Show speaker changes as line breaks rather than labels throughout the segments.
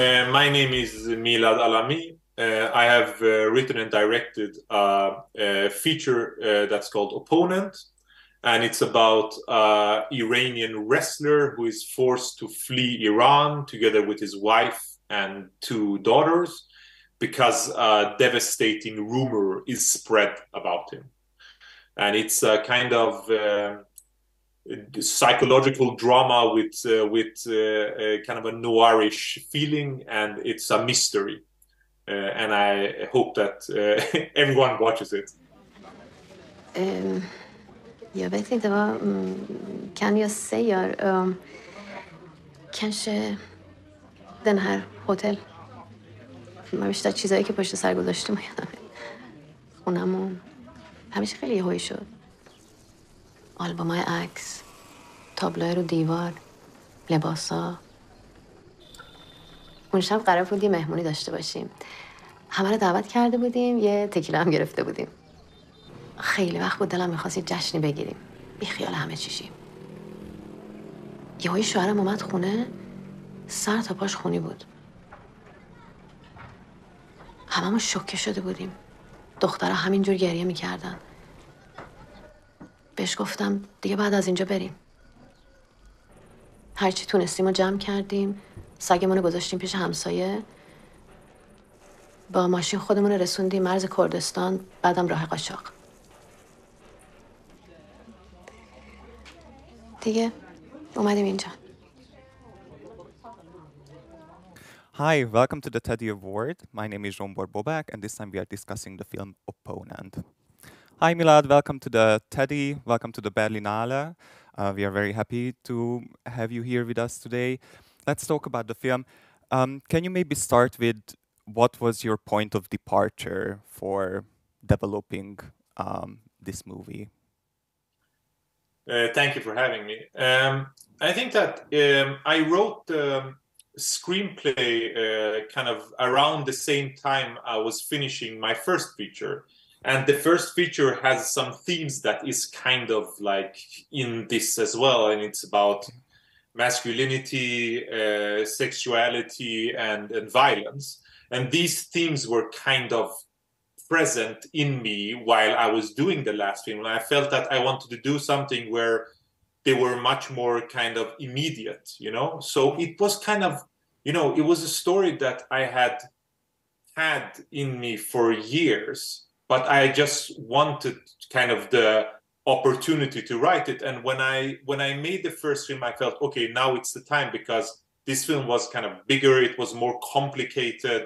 My name is Milad Alami. I have written and directed a feature that's called Opponent, and it's about Iranian wrestler who is forced to flee Iran together with his wife and two daughters because a devastating rumor is spread about him. And it's a kind of psychological drama with kind of a noirish feeling, and it's a mystery. And I hope that everyone watches it.
Jag vet inte vad kan jag säga. Kanske den här hotell. من بیشتر چیزایی که پشت سر گذاشتیم یادمه. خونمون همیشه خیلی یهویی شد. آلبومای عکس، تابلوهای رو دیوار، لباسا. اون شب قرار بود یه مهمونی داشته باشیم. همه رو دعوت کرده بودیم، یه تکیلا هم گرفته بودیم. خیلی وقت بود دلم می‌خواست یه جشنی بگیریم. بی خیال همه چیشیم. یهویی شوهرم اومد خونه، سر تا پاش خونی بود. هممون شوکه شده بودیم. دخترها همینجور گریه می‌کردن. بهش گفتم دیگه بعد از اینجا بریم. هرچی تونستیم رو جمع کردیم، سگمون رو گذاشتیم پیش همسایه، با ماشین خودمون رو رسوندیم مرز کردستان، بعدم راه قاچاق. دیگه اومدیم اینجا.
Hi, welcome to the Teddy Award. My name is Zsombor Bobák, and this time we are discussing the film Opponent. Hi, Milad. Welcome to the Teddy. Welcome to the Berlinale. We are very happy to have you here with us today. Let's talk about the film. Can you maybe start with what was your point of departure for developing this movie?
Thank you for having me. I think that I wrote the screenplay kind of around the same time I was finishing my first feature. And the first feature has some themes that is kind of like in this as well. And it's about masculinity, sexuality, and violence. And these themes were kind of present in me while I was doing the last film. And I felt that I wanted to do something where they were much more kind of immediate, you know? So it was kind of, you know, it was a story that I had in me for years, but I just wanted kind of the opportunity to write it. And when I made the first film, I felt, okay, now it's the time, because this film was kind of bigger, it was more complicated,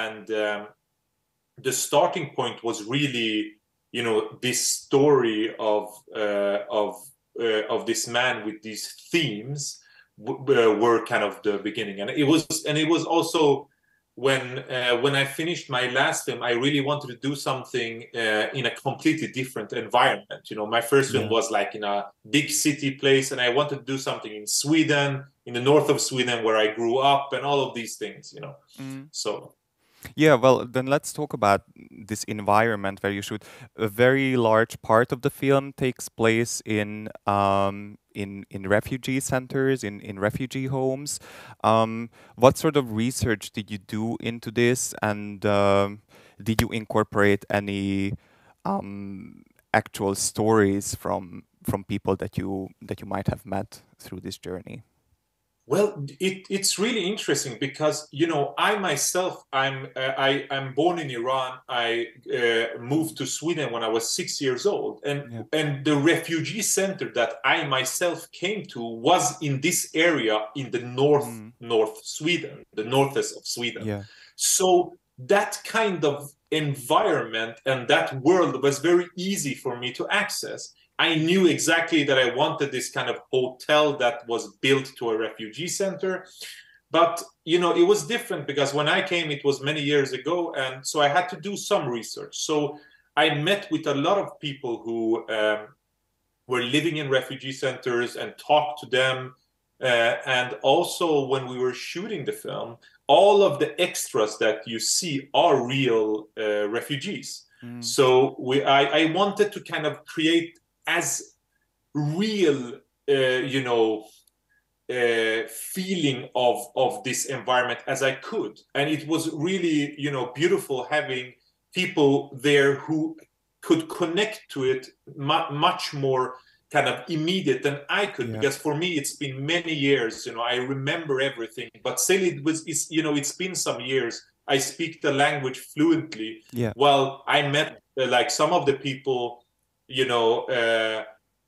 and the starting point was really, you know, this story of this man with these themes were kind of the beginning. And it was also when I finished my last film, I really wanted to do something in a completely different environment. You know, my first film was like in a big city place, and I wanted to do something in Sweden, in the north of Sweden, where I grew up, and all of these things, you know. So.
Yeah, well, then let's talk about this environment where you shoot. A very large part of the film takes place in refugee centers, in refugee homes. What sort of research did you do into this, and did you incorporate any actual stories from people that you might have met through this journey?
Well, it's really interesting because, you know, I myself, I'm born in Iran. I moved to Sweden when I was 6 years old, and the refugee center that I myself came to was in this area in the north Sweden, the northeast of Sweden.
Yeah.
So that kind of environment and that world was very easy for me to access. I knew exactly that I wanted this kind of hotel that was built to a refugee center. But, you know, it was different because when I came, it was many years ago. And so I had to do some research. So I met with a lot of people who were living in refugee centers and talked to them. And also when we were shooting the film, all of the extras that you see are real refugees. So I wanted to kind of create as real, you know, feeling of this environment as I could. And it was really, you know, beautiful having people there who could connect to it much more kind of immediate than I could, because for me it's been many years, you know, I remember everything, but still you know, it's been some years. I speak the language fluently. Well, I met like some of the people, you know,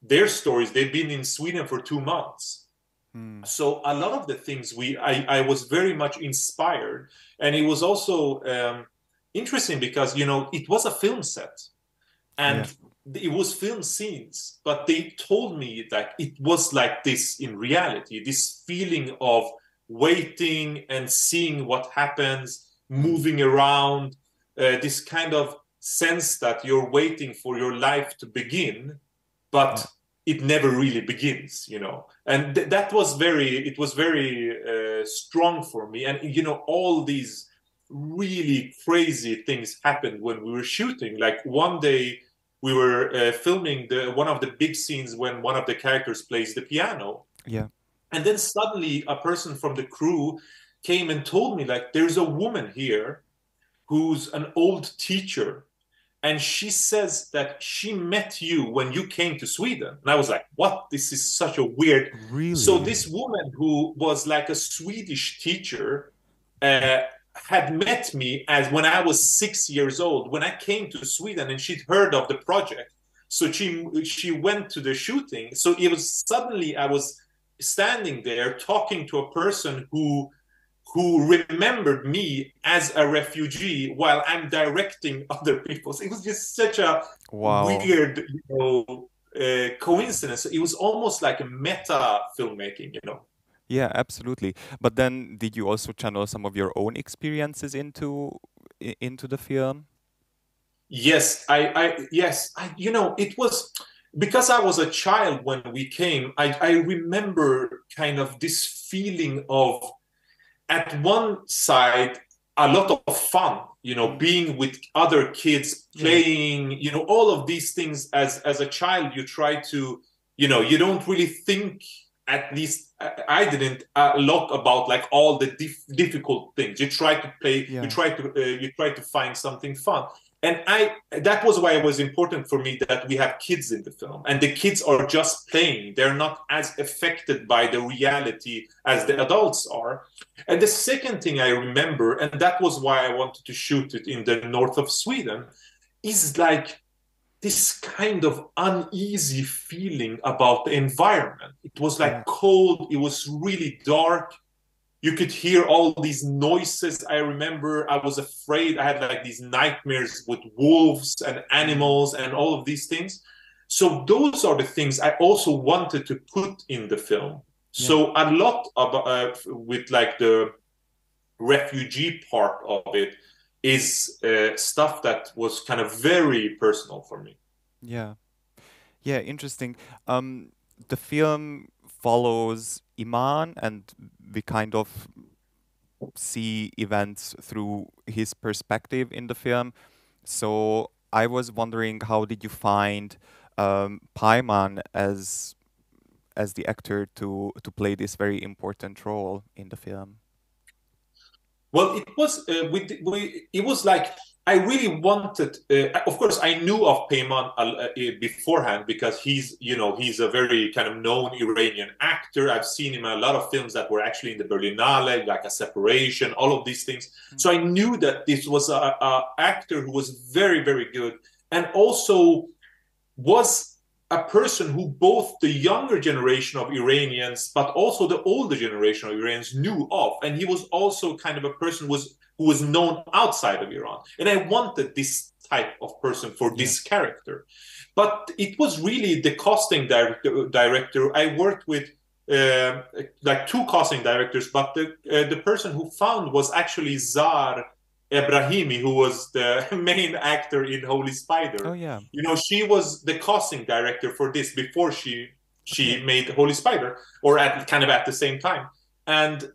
their stories, they've been in Sweden for 2 months. So a lot of the things I was very much inspired. And it was also interesting because, you know, it was a film set and it was film scenes, but they told me that it was like this in reality, this feeling of waiting and seeing what happens, moving around, this kind of sense that you're waiting for your life to begin, but it never really begins, you know. And that was very strong for me. And, you know, all these really crazy things happened when we were shooting. Like one day we were filming one of the big scenes when one of the characters plays the piano. And then suddenly a person from the crew came and told me, like, there's a woman here who's an old teacher, and she says that she met you when you came to Sweden. And I was like, what? This is such a weird...
Really?
So this woman who was like a Swedish teacher had met me as when I was 6 years old, when I came to Sweden, and she'd heard of the project. So she went to the shooting. So it was suddenly I was standing there talking to a person who remembered me as a refugee while I'm directing other people. So it was just such a weird, you know, coincidence. It was almost like a meta filmmaking, you know.
Yeah, absolutely. But then did you also channel some of your own experiences into the film?
Yes, you know, it was because I was a child when we came. I remember kind of this feeling of, at one side, a lot of fun, you know, being with other kids, playing, you know, all of these things. As a child, you try to, you know, you don't really think, at least I didn't, a lot about like all the difficult things. You try to play, you try to find something fun. And that was why it was important for me that we have kids in the film, and the kids are just playing. They're not as affected by the reality as the adults are. And the second thing I remember, and that was why I wanted to shoot it in the north of Sweden, is like this kind of uneasy feeling about the environment. It was like cold, it was really dark. You could hear all these noises. I remember I was afraid. I had like these nightmares with wolves and animals and all of these things. So those are the things I also wanted to put in the film. So a lot of, with like the refugee part of it is stuff that was kind of very personal for me.
Yeah. Yeah, interesting. The film follows Iman, and we kind of see events through his perspective in the film. So I was wondering, how did you find Peyman as the actor to play this very important role in the film?
Well, it was it was like I really wanted. Of course, I knew of Peyman beforehand because he's, you know, he's a very kind of known Iranian actor. I've seen him in a lot of films that were actually in the Berlinale, like A Separation, all of these things. So I knew that this was a actor who was very, very good, and also was a person who both the younger generation of Iranians, but also the older generation of Iranians knew of. And he was also kind of a person who was known outside of Iran. And I wanted this type of person for this character. But it was really the casting director. I worked with like 2 casting directors, but the person who found was actually Zar Ebrahimi, who was the main actor in Holy Spider.
Oh yeah.
You know, she was the casting director for this before she made Holy Spider, or at the same time. And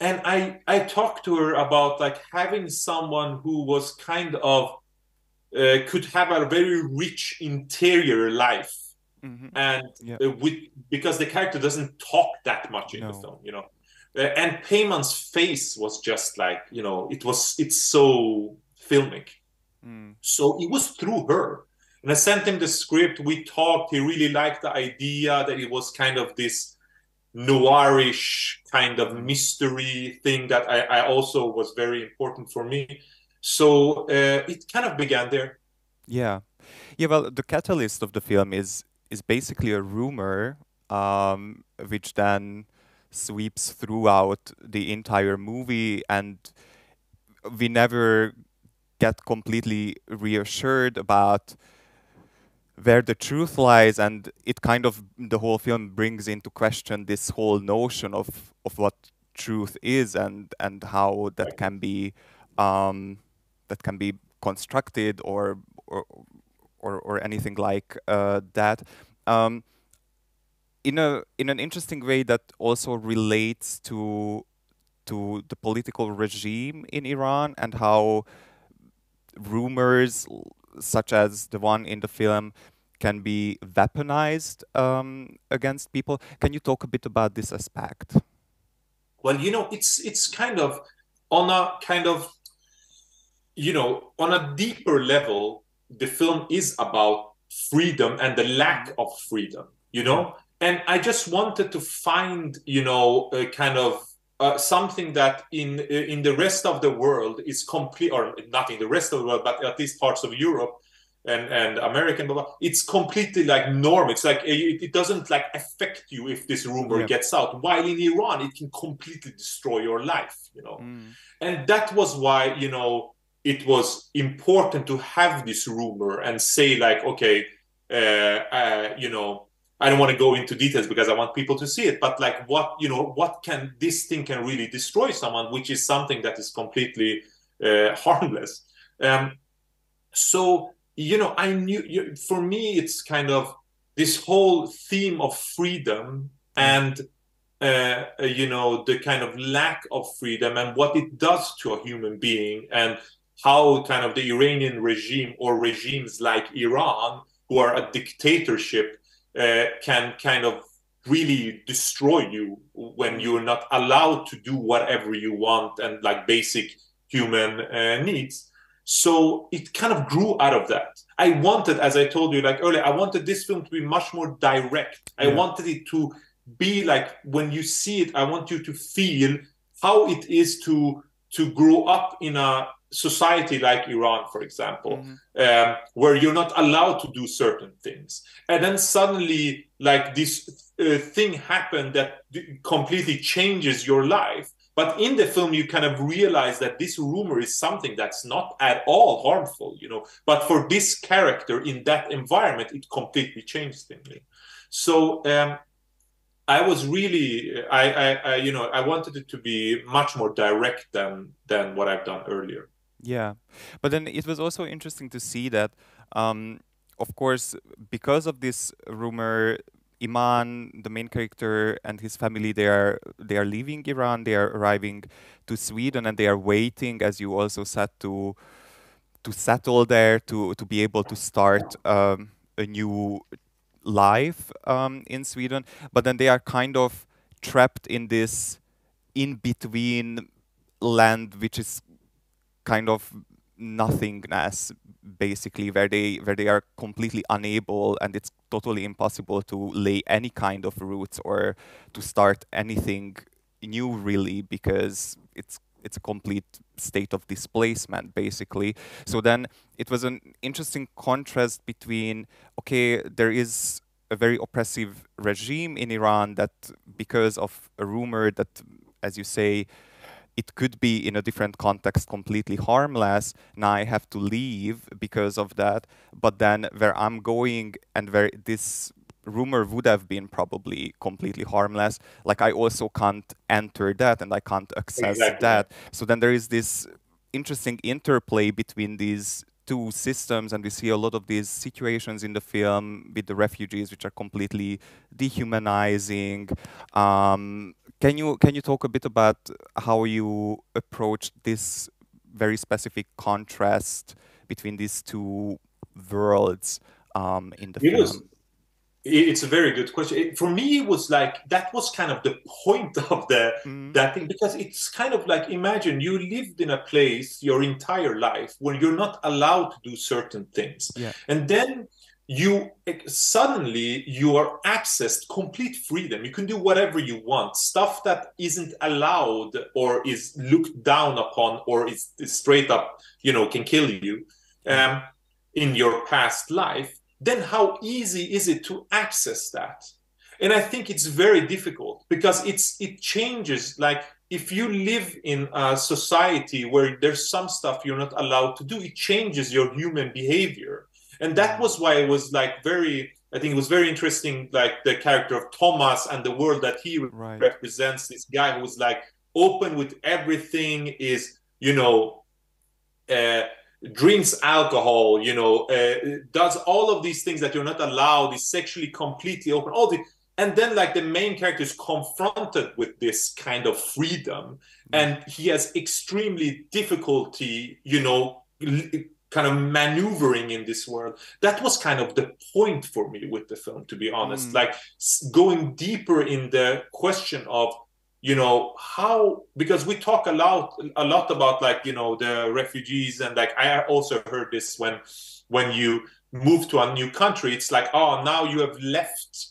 I talked to her about like having someone who was kind of could have a very rich interior life, and
Yeah.
because the character doesn't talk that much in the
No.
film, and Payman's face was just like, it's so filmic. So it was through her. And I sent him the script. We talked. He really liked the idea that it was kind of this noirish kind of mystery thing that I also was very important for me. So it kind of began there.
Yeah. Yeah, well, the catalyst of the film is basically a rumor, which then sweeps throughout the entire movie, and we never get completely reassured about where the truth lies, and it kind of the whole film brings into question this whole notion of what truth is, and how that can be constructed or anything like that. Um, in an interesting way that also relates to the political regime in Iran, and how rumors such as the one in the film can be weaponized against people. Can you talk a bit about this aspect?
Well, it's kind of on a kind of on a deeper level, the film is about freedom and the lack of freedom,
Yeah.
And I just wanted to find, a kind of something that in the rest of the world is complete, or not in the rest of the world, but at least parts of Europe and American, blah, blah, it's completely like norm. It's like it doesn't like affect you if this rumor gets out. While in Iran, it can completely destroy your life, And that was why, it was important to have this rumor and say like, okay, I don't want to go into details because I want people to see it, but like this thing can really destroy someone, which is something that is completely harmless. So, I knew, for me, it's kind of this whole theme of freedom and the kind of lack of freedom and what it does to a human being, and how kind of the Iranian regime or regimes like Iran, who are a dictatorship, can kind of really destroy you when you're not allowed to do whatever you want and like basic human needs. So it kind of grew out of that. I wanted, as I told you like earlier, I wanted this film to be much more direct. I wanted it to be like, when you see it, I want you to feel how it is to grow up in a society like Iran, for example, where you're not allowed to do certain things. And then suddenly, like this thing happened that completely changes your life. But in the film, you kind of realize that this rumor is something that's not at all harmful, But for this character in that environment, it completely changed things. So I was really, I wanted it to be much more direct than what I've done earlier.
Yeah, but then it was also interesting to see that, of course, because of this rumor, Iman, the main character, and his family, they are leaving Iran. They are arriving to Sweden, and they are waiting, as you also said, to settle there, to be able to start a new life in Sweden. But then they are kind of trapped in this in between land, which is kind of nothingness, basically, where they are completely unable, and it's totally impossible to lay any kind of roots or to start anything new, really, because it's a complete state of displacement, basically. So then it was an interesting contrast between, okay, there is a very oppressive regime in Iran that, because of a rumor that, as you say, it could be in a different context completely harmless. Now I have to leave because of that. But then where I'm going and where this rumor would have been probably completely harmless, like I also can't enter that and I can't access that. So then there is this interesting interplay between these two systems, and we see a lot of these situations in the film with the refugees, which are completely dehumanizing. Can you talk a bit about how you approached this very specific contrast between these two worlds in the film?
It's a very good question. For me, it was like that was kind of the point of that thing, because it's kind of like, imagine you lived in a place your entire life where you're not allowed to do certain things,
Yeah.
and then you suddenly you are accessed complete freedom. You can do whatever you want. Stuff that isn't allowed or is looked down upon or is straight up, can kill you in your past life. Then how easy is it to access that? And I think it's very difficult, because it changes. Like, if you live in a society where there's some stuff you're not allowed to do, it changes your human behavior. And that was why it was like I think it was very interesting, like the character of Thomas and the world that he represents, this guy who's like open with everything, is, drinks alcohol, does all of these things that you're not allowed, is sexually completely open, and then like the main character is confronted with this kind of freedom, and he has extremely difficulty, kind of maneuvering in this world. That was kind of the point for me with the film, to be honest, like going deeper in the question of, how, because we talk a lot about, like, the refugees, and like I also heard this when you move to a new country, it's like, oh, now you have left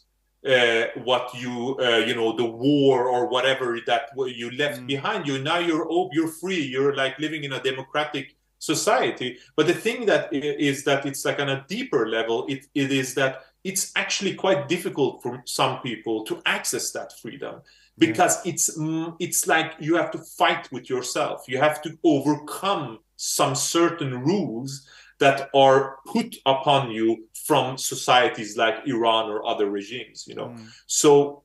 what you the war or whatever that you left behind you. Now you're free. You're like living in a democratic society. But the thing that is that it's like on a deeper level, it is that it's actually quite difficult for some people to access that freedom, because it's like you have to fight with yourself. You have to overcome some certain rules that are put upon you from societies like Iran or other regimes, So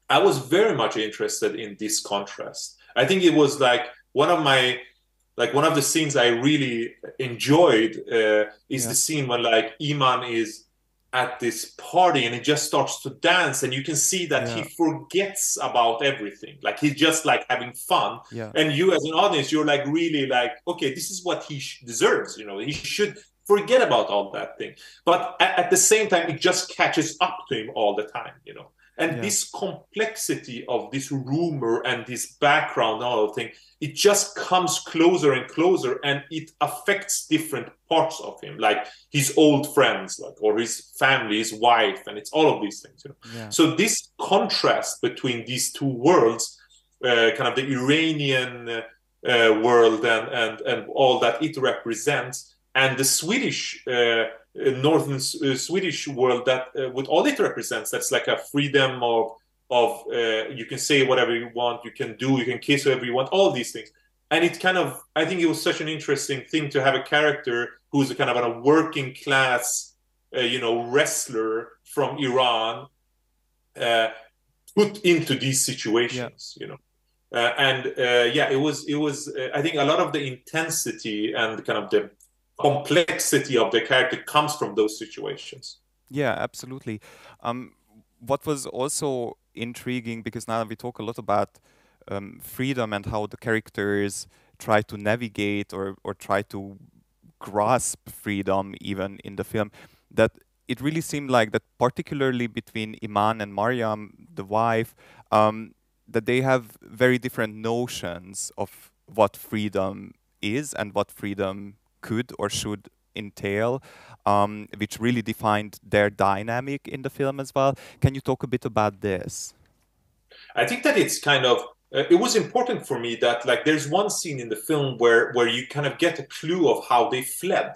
I was very much interested in this contrast. I think it was like one of the scenes I really enjoyed is the scene when like Iman is at this party and he just starts to dance, and you can see that he forgets about everything. Like he's just like having fun. And you as an audience, you're like really like, okay, this is what he deserves. He should forget about all that thing. But at the same time, it just catches up to him all the time, And this complexity of this rumor and this background and all the thing, it just comes closer and closer, and it affects different parts of him, like his old friends, like, or his family, his wife, and it's all of these things. So this contrast between these two worlds, kind of the Iranian world and all that it represents, and the Swedish northern Swedish world that with all it represents, that's like a freedom of you can say whatever you want, you can kiss whoever you want, all these things. And it kind of, I think it was such an interesting thing to have a character who's a kind of a working class wrestler from Iran put into these situations. It was I think a lot of the intensity and kind of the complexity of the character comes from those situations.
Yeah, absolutely. What was also intriguing, because now we talk a lot about freedom and how the characters try to navigate or try to grasp freedom even in the film, that it really seemed like that, particularly between Iman and Mariam, the wife, that they have very different notions of what freedom is and what freedom could or should entail, which really defined their dynamic in the film as well. Can you talk a bit about this?
I think that it's kind of, it was important for me that like there's one scene in the film where you kind of get a clue of how they fled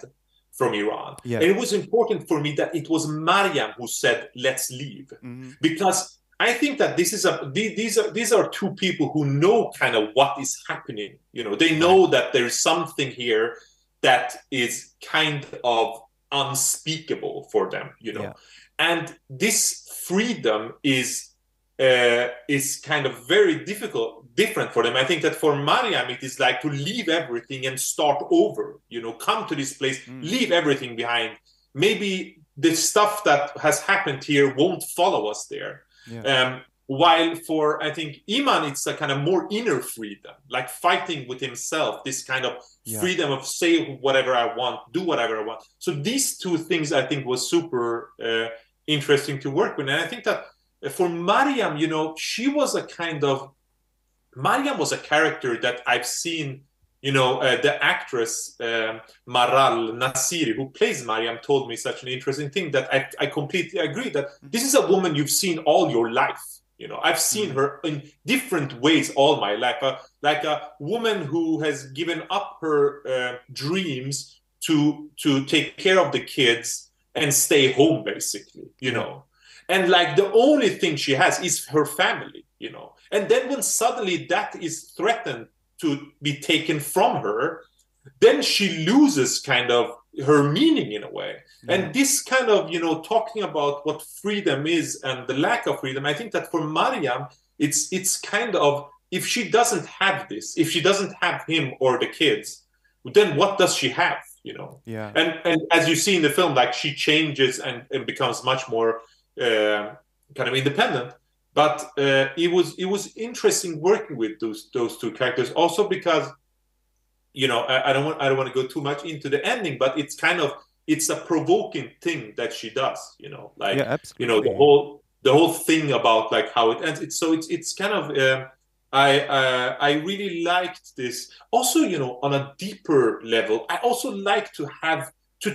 from Iran. And it was important for me that it was Mariam who said, let's leave. Because I think that these are two people who know kind of what is happening. They know that there is something here that is kind of unspeakable for them, and this freedom is kind of very different for them. I think that for Mariam, it is like to leave everything and start over, come to this place, leave everything behind. Maybe the stuff that has happened here won't follow us there. While for, I think, Iman, it's a kind of more inner freedom, like fighting with himself, this kind of freedom of say whatever I want, do whatever I want. So these two things, I think, was super interesting to work with. And I think that for Mariam, you know, she was a kind of, Mariam was a character that I've seen, you know, the actress Maral Nassiri, who plays Mariam, told me such an interesting thing that I completely agree that this is a woman you've seen all your life. You know, I've seen her in different ways all my life, like a woman who has given up her dreams to take care of the kids and stay home, basically, you know. And like the only thing she has is her family, you know. And then when suddenly that is threatened to be taken from her, then she loses kind of her meaning in a way. And this kind of, you know, talking about what freedom is and the lack of freedom, I think that for Mariam, it's kind of, if she doesn't have this, if she doesn't have him or the kids, then what does she have, you know?
Yeah.
And as you see in the film, like she changes and becomes much more kind of independent. But it was interesting working with those two characters, also because, you know, I don't want to go too much into the ending, but it's a provoking thing that she does, you know, like, you know, the whole thing about like how it ends. It's kind of I really liked this. Also, you know, on a deeper level, I also like to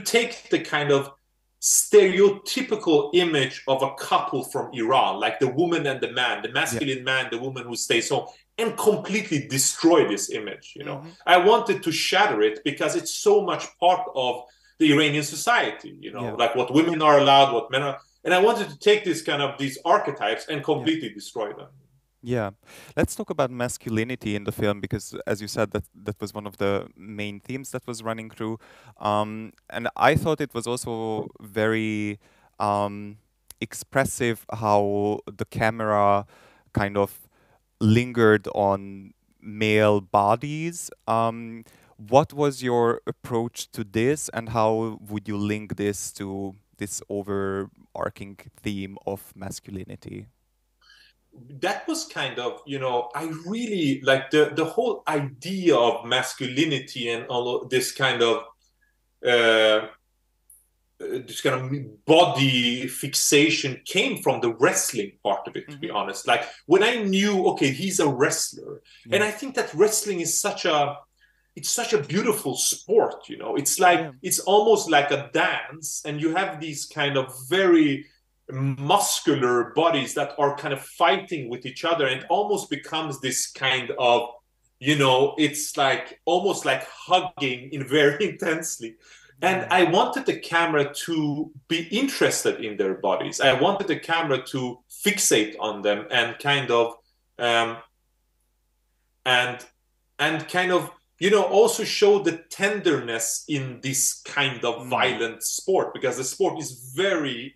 take the kind of stereotypical image of a couple from Iran, like the woman and the man, the masculine man, the woman who stays home, and completely destroy this image, you know. I wanted to shatter it because it's so much part of the Iranian society, you know, like what women are allowed, what men are, and I wanted to take this kind of these archetypes and completely destroy them.
Yeah, let's talk about masculinity in the film, because as you said, that was one of the main themes that was running through, and I thought it was also very expressive how the camera kind of lingered on male bodies. What was your approach to this, and how would you link this to this overarching theme of masculinity?
That was kind of, you know, I really like the whole idea of masculinity and all of this kind of body fixation came from the wrestling part of it, to be honest. Like when I knew, okay, he's a wrestler, and I think that wrestling is such a beautiful sport, you know. It's like it's almost like a dance, and you have these kind of very muscular bodies that are kind of fighting with each other, and it almost becomes this kind of, you know, it's like almost like hugging in very intensely. And I wanted the camera to be interested in their bodies. I wanted the camera to fixate on them and kind of and kind of, you know, also show the tenderness in this kind of violent sport, because the sport is very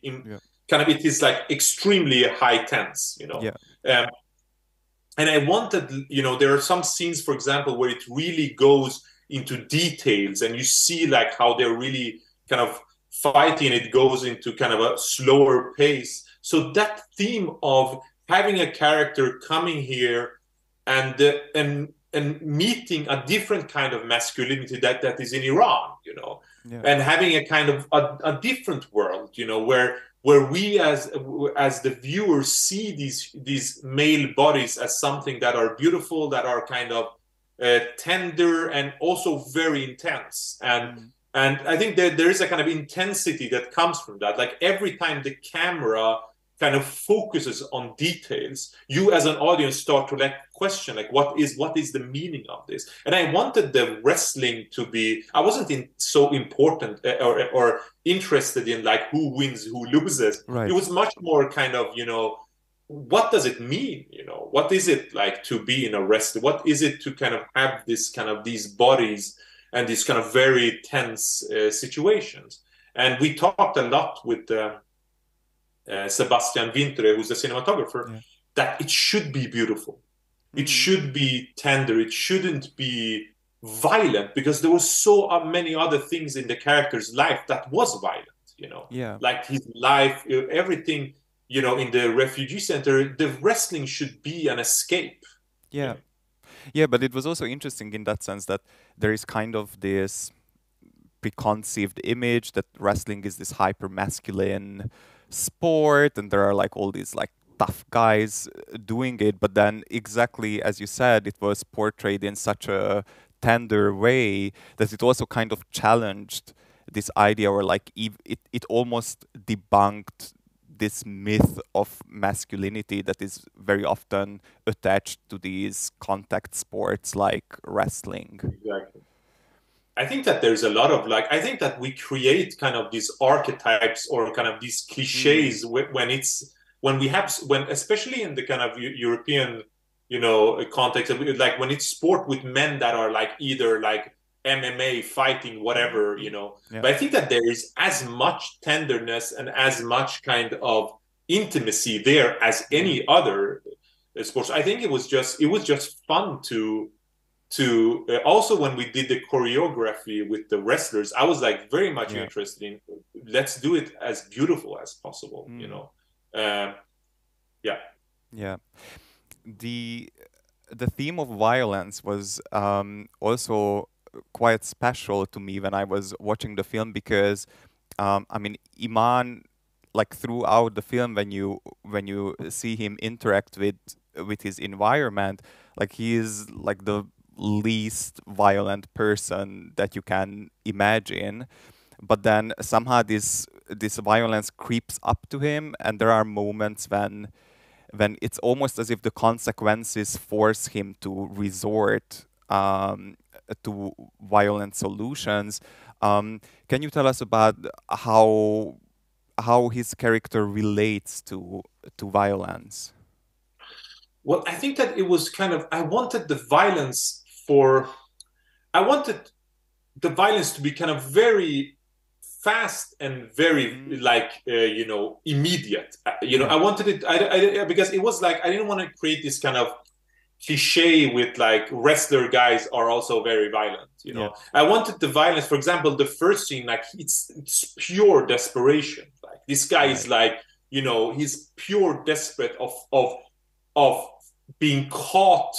kind of, it is like extremely high tense, you know. And I wanted, you know, there are some scenes, for example, where it really goes into details, and you see like how they're really kind of fighting. It goes into kind of a slower pace. So that theme of having a character coming here and meeting a different kind of masculinity that is in Iran, you know, and having a kind of a different world, you know, where we as the viewers see these male bodies as something that are beautiful, that are kind of tender, and also very intense. And I think that there is a kind of intensity that comes from that. Like every time the camera kind of focuses on details, you as an audience start to like question, like what is the meaning of this? And I wanted the wrestling to be, I wasn't so important or interested in like who wins, who loses. It was much more kind of, you know, what does it mean? You know, what is it like to be in a wrestling? What is it to kind of have this kind of these bodies and these kind of very tense situations? And we talked a lot with Sebastian Vintre, who's the cinematographer, that it should be beautiful. It should be tender. It shouldn't be violent, because there was so many other things in the character's life that was violent, you know, like his life, everything, you know, in the refugee center. The wrestling should be an escape.
Yeah, but it was also interesting in that sense that there is kind of this preconceived image that wrestling is this hyper masculine sport, and there are like all these like tough guys doing it. But then, exactly as you said, it was portrayed in such a tender way that it also kind of challenged this idea, or like it almost debunked this myth of masculinity that is very often attached to these contact sports like wrestling.
Exactly. I think that there's a lot of like, I think that we create kind of these archetypes or kind of these cliches when we have, when, especially in the kind of European, you know, context, like when it's sport with men that are like either like MMA, fighting, whatever, you know.
Yeah.
But I think that there is as much tenderness and as much kind of intimacy there as any other sports. I think it was just fun to also when we did the choreography with the wrestlers, I was like very much interested in let's do it as beautiful as possible, you know.
Yeah. The theme of violence was also quite special to me when I was watching the film, because I mean, Iman, like throughout the film, when you see him interact with his environment, like he is like the least violent person that you can imagine. But then somehow this violence creeps up to him, and there are moments when it's almost as if the consequences force him to resort to violent solutions. Can you tell us about how his character relates to violence?
Well, I think that it was kind of, I wanted the violence to be kind of very fast and very like you know, immediate. You know, I wanted it. Because it was like I didn't want to create this kind of cliche with like wrestler guys are also very violent. You know, I wanted the violence. For example, the first scene, like it's pure desperation. Like this guy is like, you know, he's pure desperate of being caught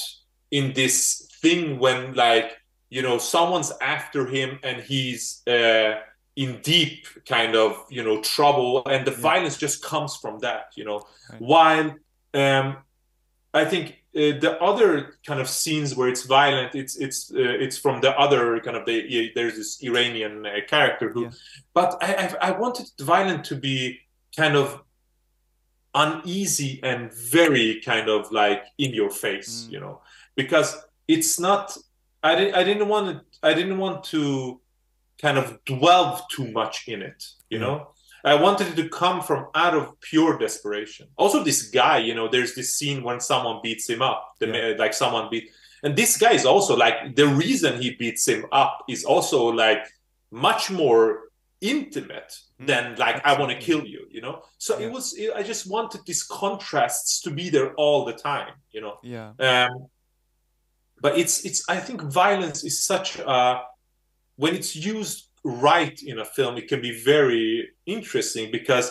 in this thing when, like, you know, someone's after him and he's in deep kind of, you know, trouble, and the violence just comes from that, you know. While I think the other kind of scenes where it's violent, it's from the other kind of there's this Iranian character who, but I wanted the violent to be kind of uneasy and very kind of like in your face, you know, because it's not. I didn't want to kind of dwell too much in it, you know. I wanted it to come from out of pure desperation. Also, this guy, you know, there's this scene when someone beats him up, like someone beat, and this guy is also like, the reason he beats him up is also like much more intimate than like, I want to kill you, you know. So I just wanted these contrasts to be there all the time, you know. But it's I think violence is such when it's used right in a film, it can be very interesting, because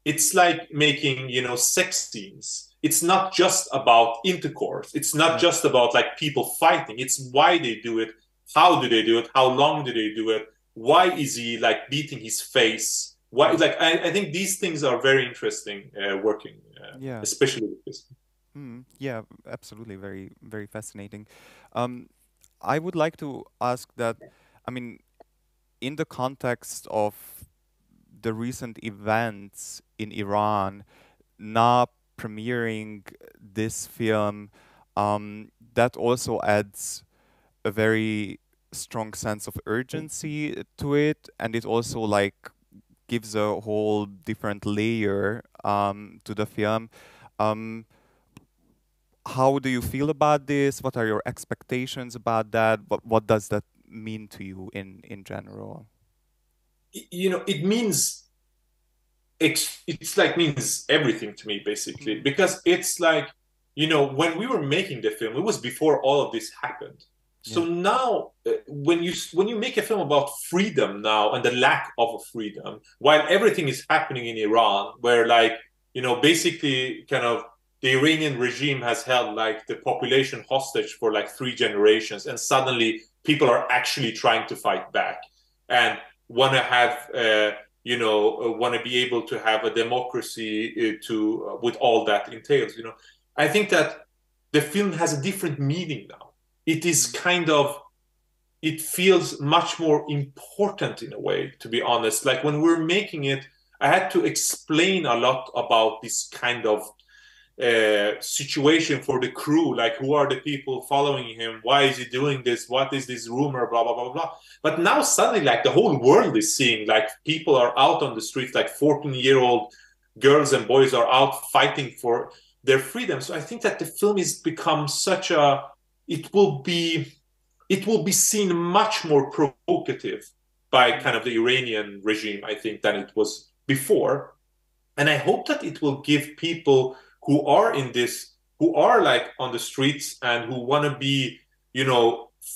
it's like making, you know, sex scenes. It's not just about intercourse. It's not just about like people fighting. It's why they do it, how do they do it, how long do they do it, why is he like beating his face, why, like I think these things are very interesting working, especially with this.
Yeah, absolutely, very very fascinating. I would like to ask that, I mean, in the context of the recent events in Iran, now premiering this film, that also adds a very strong sense of urgency to it, and it also like gives a whole different layer to the film. How do you feel about this? What are your expectations about that? What does that mean to you in general?
You know, it means it's like means everything to me, basically, because it's like, you know, when we were making the film, it was before all of this happened. So now when you make a film about freedom now and the lack of freedom, while everything is happening in Iran, where, like, you know, basically kind of the Iranian regime has held like the population hostage for like 3 generations, and suddenly people are actually trying to fight back and want to have want to be able to have a democracy with all that entails. I think that the film has a different meaning now. It is kind of, it feels much more important in a way, to be honest. Like when we're making it, I had to explain a lot about this kind of situation for the crew, like who are the people following him, why is he doing this, what is this rumor, blah blah blah blah. But now suddenly, like the whole world is seeing, like people are out on the streets, like 14-year-old girls and boys are out fighting for their freedom. So I think that the film has become such a, it will be seen much more provocative by kind of the Iranian regime, I think, than it was before. And I hope that it will give people who are in this, who are like on the streets and who want to be,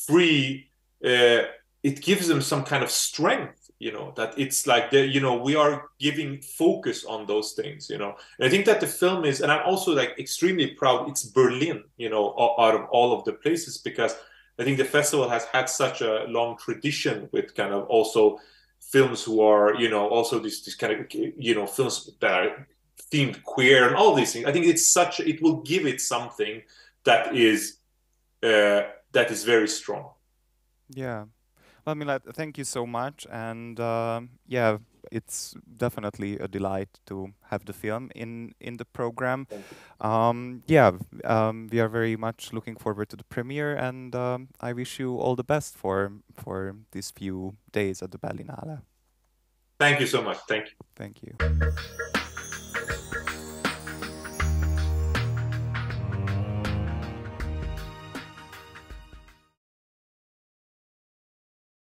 free, it gives them some kind of strength, that it's like, we are giving focus on those things, And I think that the film is, and I'm also like extremely proud it's Berlin, out of all of the places, because I think the festival has had such a long tradition with kind of also films who are, also this kind of, films that are themed queer and all these things. I think it will give it something that is very strong.
Yeah. Well, Milad, thank you so much. And yeah, it's definitely a delight to have the film in the program. Yeah, we are very much looking forward to the premiere, and I wish you all the best for these few days at the Berlinale.
Thank you so much. Thank you.
Thank you.